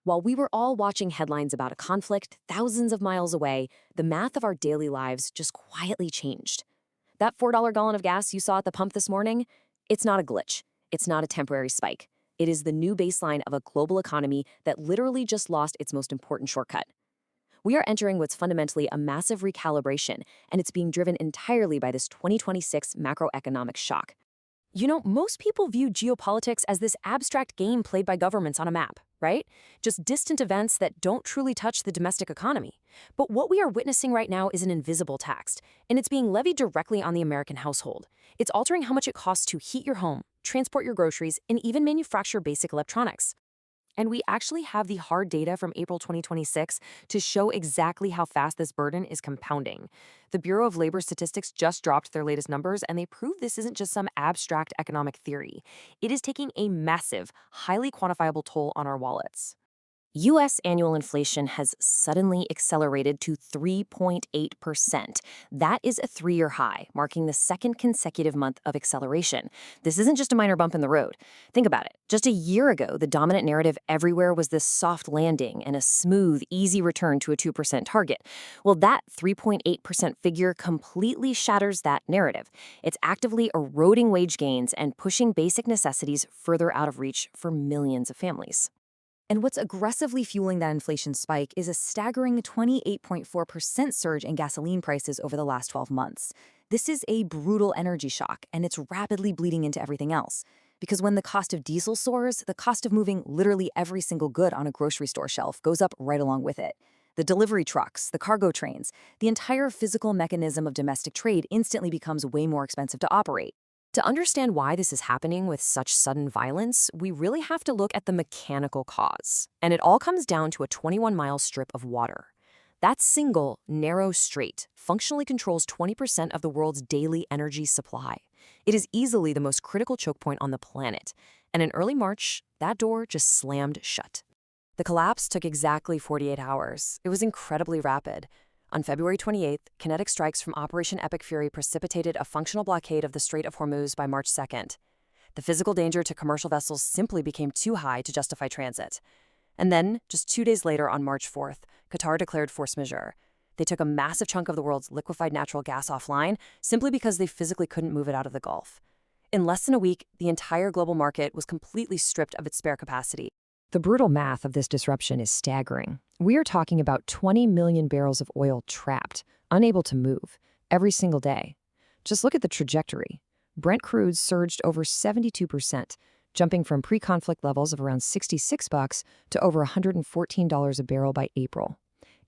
While we were all watching headlines about a conflict thousands of miles away, the math of our daily lives just quietly changed. That $4 gallon of gas you saw at the pump this morning, it's not a glitch. It's not a temporary spike. It is the new baseline of a global economy that literally just lost its most important shortcut. We are entering what's fundamentally a massive recalibration, and it's being driven entirely by this 2026 macroeconomic shock. Most people view geopolitics as this abstract game played by governments on a map, right? Just distant events that don't truly touch the domestic economy. But what we are witnessing right now is an invisible tax, and it's being levied directly on the American household. It's altering how much it costs to heat your home, transport your groceries, and even manufacture basic electronics. And we actually have the hard data from April 2026 to show exactly how fast this burden is compounding. The Bureau of Labor Statistics just dropped their latest numbers, and they prove this isn't just some abstract economic theory. It is taking a massive, highly quantifiable toll on our wallets. U.S. annual inflation has suddenly accelerated to 3.8%. That is a three-year high, marking the second consecutive month of acceleration. This isn't just a minor bump in the road. Think about it. Just a year ago, the dominant narrative everywhere was this soft landing and a smooth, easy return to a 2% target. Well, that 3.8% figure completely shatters that narrative. It's actively eroding wage gains and pushing basic necessities further out of reach for millions of families. And what's aggressively fueling that inflation spike is a staggering 28.4% surge in gasoline prices over the last 12 months. This is a brutal energy shock, and it's rapidly bleeding into everything else. Because when the cost of diesel soars, the cost of moving literally every single good on a grocery store shelf goes up right along with it. The delivery trucks, the cargo trains, the entire physical mechanism of domestic trade instantly becomes way more expensive to operate. To understand why this is happening with such sudden violence, we really have to look at the mechanical cause. And it all comes down to a 21-mile strip of water. That single, narrow strait functionally controls 20% of the world's daily energy supply. It is easily the most critical choke point on the planet. And in early March, that door just slammed shut. The collapse took exactly 48 hours. It was incredibly rapid. On February 28th, kinetic strikes from Operation Epic Fury precipitated a functional blockade of the Strait of Hormuz by March 2nd. The physical danger to commercial vessels simply became too high to justify transit. And then, just 2 days later on March 4th, Qatar declared force majeure. They took a massive chunk of the world's liquefied natural gas offline simply because they physically couldn't move it out of the Gulf. In less than a week, the entire global market was completely stripped of its spare capacity. The brutal math of this disruption is staggering. We are talking about 20 million barrels of oil trapped, unable to move, every single day. Just look at the trajectory. Brent crude surged over 72%, jumping from pre-conflict levels of around $66 to over $114 a barrel by April.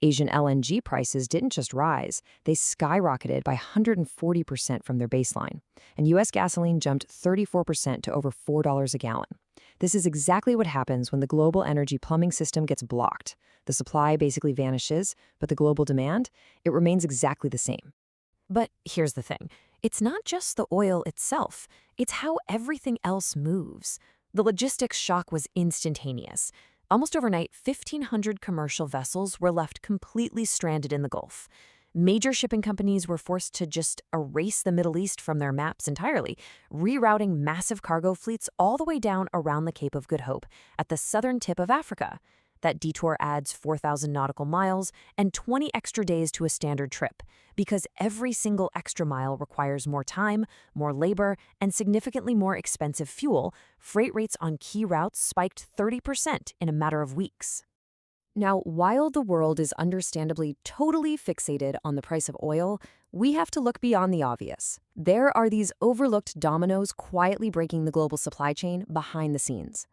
Asian LNG prices didn't just rise, they skyrocketed by 140% from their baseline. And U.S. gasoline jumped 34% to over $4 a gallon. This is exactly what happens when the global energy plumbing system gets blocked. The supply basically vanishes, but the global demand, it remains exactly the same. But here's the thing. It's not just the oil itself. It's how everything else moves. The logistics shock was instantaneous. Almost overnight, 1,500 commercial vessels were left completely stranded in the Gulf. Major shipping companies were forced to just erase the Middle East from their maps entirely, rerouting massive cargo fleets all the way down around the Cape of Good Hope at the southern tip of Africa. That detour adds 4,000 nautical miles and 20 extra days to a standard trip, because every single extra mile requires more time, more labor, and significantly more expensive fuel. Freight rates on key routes spiked 30% in a matter of weeks. Now, while the world is understandably totally fixated on the price of oil, we have to look beyond the obvious. There are these overlooked dominoes quietly breaking the global supply chain behind the scenes.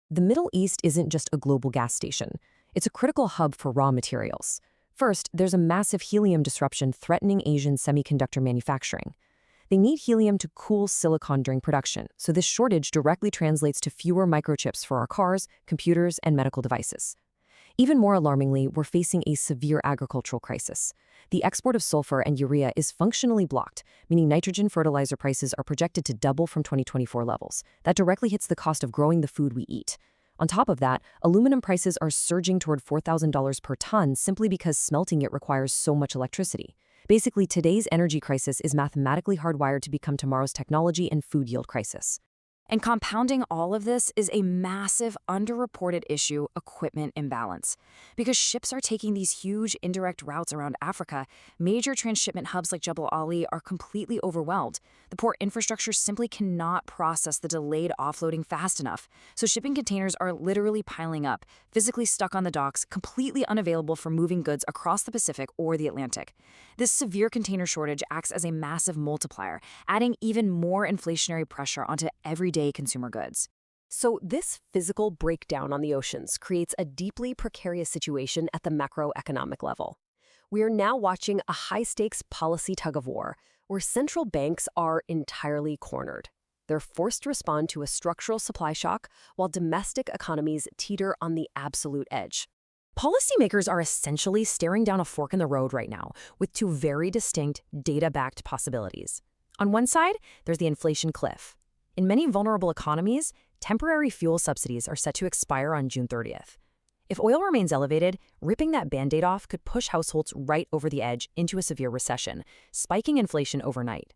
The Middle East isn't just a global gas station. It's a critical hub for raw materials. First, there's a massive helium disruption threatening Asian semiconductor manufacturing. They need helium to cool silicon during production, so this shortage directly translates to fewer microchips for our cars, computers, and medical devices. Even more alarmingly, we're facing a severe agricultural crisis. The export of sulfur and urea is functionally blocked, meaning nitrogen fertilizer prices are projected to double from 2024 levels. That directly hits the cost of growing the food we eat. On top of that, aluminum prices are surging toward $4,000 per ton simply because smelting it requires so much electricity. Basically, today's energy crisis is mathematically hardwired to become tomorrow's technology and food yield crisis. And compounding all of this is a massive underreported issue, equipment imbalance. Because ships are taking these huge indirect routes around Africa, major transshipment hubs like Jebel Ali are completely overwhelmed. The port infrastructure simply cannot process the delayed offloading fast enough. So shipping containers are literally piling up, physically stuck on the docks, completely unavailable for moving goods across the Pacific or the Atlantic. This severe container shortage acts as a massive multiplier, adding even more inflationary pressure onto everyday consumer goods. So this physical breakdown on the oceans creates a deeply precarious situation at the macroeconomic level. We are now watching a high-stakes policy tug-of-war where central banks are entirely cornered. They're forced to respond to a structural supply shock while domestic economies teeter on the absolute edge. Policymakers are essentially staring down a fork in the road right now with two very distinct, data-backed possibilities. On one side, there's the inflation cliff. In many vulnerable economies, temporary fuel subsidies are set to expire on June 30th. If oil remains elevated, ripping that Band-Aid off could push households right over the edge into a severe recession, spiking inflation overnight.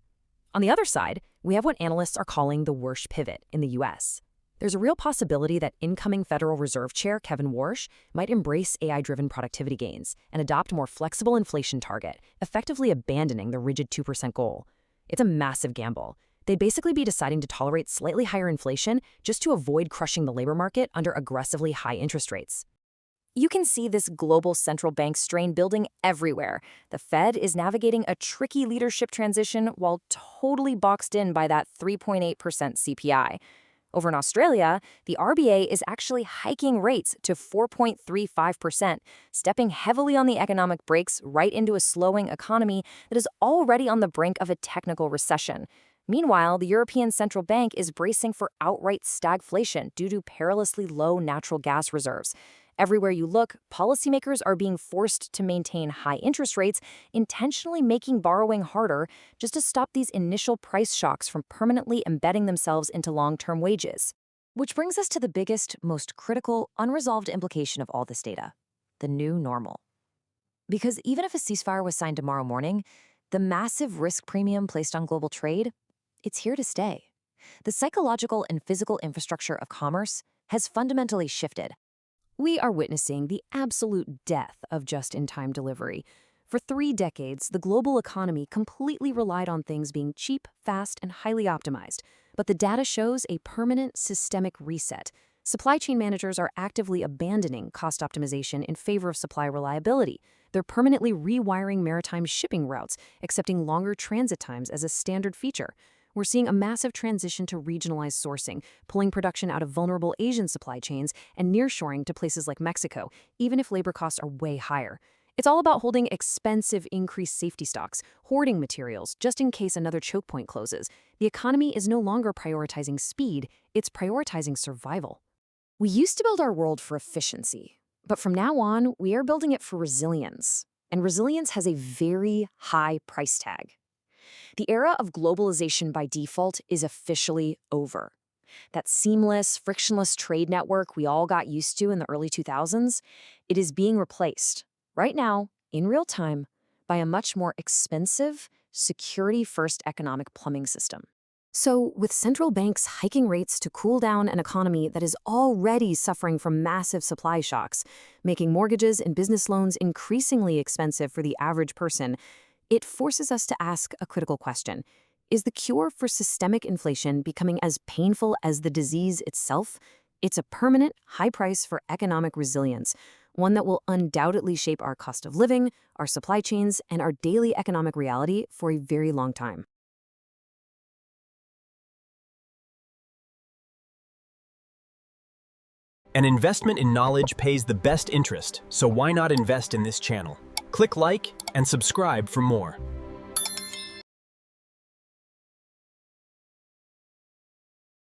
On the other side, we have what analysts are calling the Warsh pivot in the U.S. There's a real possibility that incoming Federal Reserve Chair Kevin Warsh might embrace AI-driven productivity gains and adopt a more flexible inflation target, effectively abandoning the rigid 2% goal. It's a massive gamble. They'd basically be deciding to tolerate slightly higher inflation just to avoid crushing the labor market under aggressively high interest rates. You can see this global central bank strain building everywhere. The Fed is navigating a tricky leadership transition while totally boxed in by that 3.8% CPI. Over in Australia, the RBA is actually hiking rates to 4.35%, stepping heavily on the economic brakes right into a slowing economy that is already on the brink of a technical recession. Meanwhile, the European Central Bank is bracing for outright stagflation due to perilously low natural gas reserves. Everywhere you look, policymakers are being forced to maintain high interest rates, intentionally making borrowing harder just to stop these initial price shocks from permanently embedding themselves into long-term wages. Which brings us to the biggest, most critical, unresolved implication of all this data: the new normal. Because even if a ceasefire was signed tomorrow morning, the massive risk premium placed on global trade, it's here to stay. The psychological and physical infrastructure of commerce has fundamentally shifted. We are witnessing the absolute death of just-in-time delivery. For 3 decades, the global economy completely relied on things being cheap, fast, and highly optimized. But the data shows a permanent systemic reset. Supply chain managers are actively abandoning cost optimization in favor of supply reliability. They're permanently rewiring maritime shipping routes, accepting longer transit times as a standard feature. We're seeing a massive transition to regionalized sourcing, pulling production out of vulnerable Asian supply chains and nearshoring to places like Mexico, even if labor costs are way higher. It's all about holding expensive increased safety stocks, hoarding materials just in case another choke point closes. The economy is no longer prioritizing speed, it's prioritizing survival. We used to build our world for efficiency, but from now on, we are building it for resilience. And resilience has a very high price tag. The era of globalization by default is officially over. That seamless, frictionless trade network we all got used to in the early 2000s, it is being replaced, right now, in real time, by a much more expensive, security-first economic plumbing system. So, with central banks hiking rates to cool down an economy that is already suffering from massive supply shocks, making mortgages and business loans increasingly expensive for the average person, it forces us to ask a critical question. Is the cure for systemic inflation becoming as painful as the disease itself? It's a permanent high price for economic resilience, one that will undoubtedly shape our cost of living, our supply chains, and our daily economic reality for a very long time. An investment in knowledge pays the best interest, so why not invest in this channel? Click like and subscribe for more.